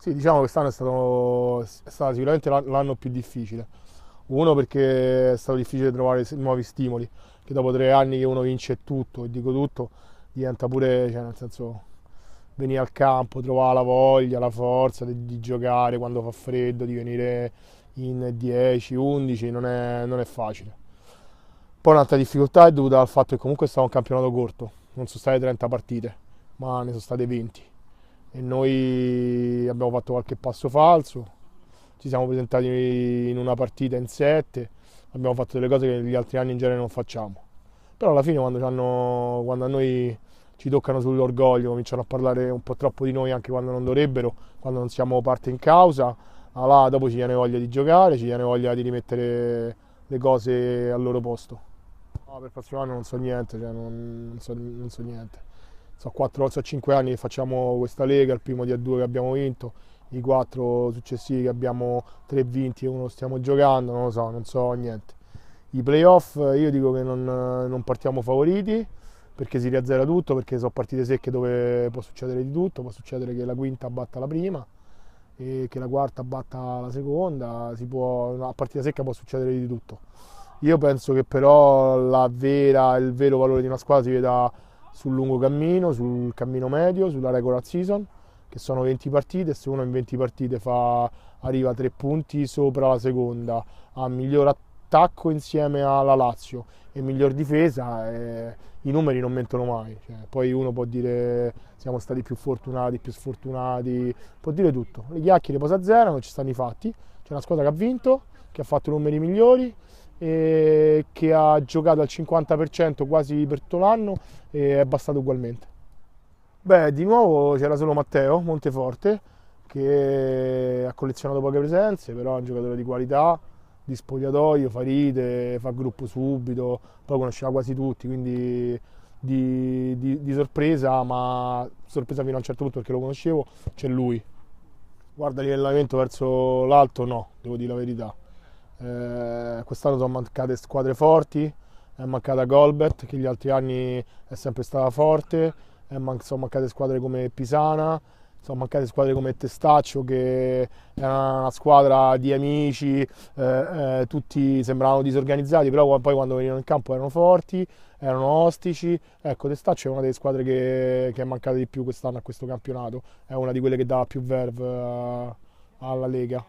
Sì, diciamo che quest'anno è stato sicuramente l'anno più difficile. Uno perché è stato difficile trovare nuovi stimoli, che dopo 3 anni che uno vince tutto, e dico tutto, diventa pure, cioè nel senso, venire al campo, trovare la voglia, la forza di giocare quando fa freddo, di venire in 10, 11, non è facile. Poi un'altra difficoltà è dovuta al fatto che comunque è stato un campionato corto, non sono state 30 partite, ma ne sono state 20 e noi abbiamo fatto qualche passo falso, ci siamo presentati in una partita in 7, abbiamo fatto delle cose che gli altri anni in genere non facciamo. Però alla fine quando a noi ci toccano sull'orgoglio, cominciano a parlare un po' troppo di noi anche quando non dovrebbero, quando non siamo parte in causa, allora dopo ci viene voglia di giocare, ci viene voglia di rimettere le cose al loro posto. No, per il prossimo anno non so niente, cioè non so niente. So 5 anni che facciamo questa lega, il primo di A2 che abbiamo vinto, i 4 successivi che abbiamo 3 vinti e uno stiamo giocando, non lo so, non so niente. I playoff io dico che non partiamo favoriti perché si riazzera tutto, perché sono partite secche dove può succedere di tutto, può succedere che la quinta batta la prima e che la quarta batta la seconda, a partita secca può succedere di tutto. Io penso che però il vero valore di una squadra si veda sul lungo cammino, sul cammino medio, sulla regular season, che sono 20 partite e se uno in 20 partite arriva a 3 punti sopra la seconda, ha miglior attacco insieme alla Lazio e miglior difesa, i numeri non mentono mai. Cioè, poi uno può dire siamo stati più fortunati, più sfortunati, può dire tutto. Le chiacchiere poi si azzerano, ci stanno i fatti. C'è una squadra che ha vinto, che ha fatto numeri migliori e che ha giocato al 50% quasi per tutto l'anno e è bastato ugualmente. Beh, di nuovo c'era solo Matteo Monteforte che ha collezionato poche presenze, però è un giocatore di qualità, di spogliatoio, fa ride, fa gruppo subito, poi conosceva quasi tutti, quindi di sorpresa, ma sorpresa fino a un certo punto perché lo conoscevo, c'è lui. Guarda, livellamento verso l'alto no, devo dire la verità. Quest'anno sono mancate squadre forti, è mancata Golbert che gli altri anni è sempre stata forte, sono mancate squadre come Pisana, sono mancate squadre come Testaccio che era una squadra di amici, tutti sembravano disorganizzati, però poi quando venivano in campo erano forti, erano ostici. Ecco, Testaccio è una delle squadre che è mancata di più quest'anno a questo campionato, è una di quelle che dava più verve alla Lega.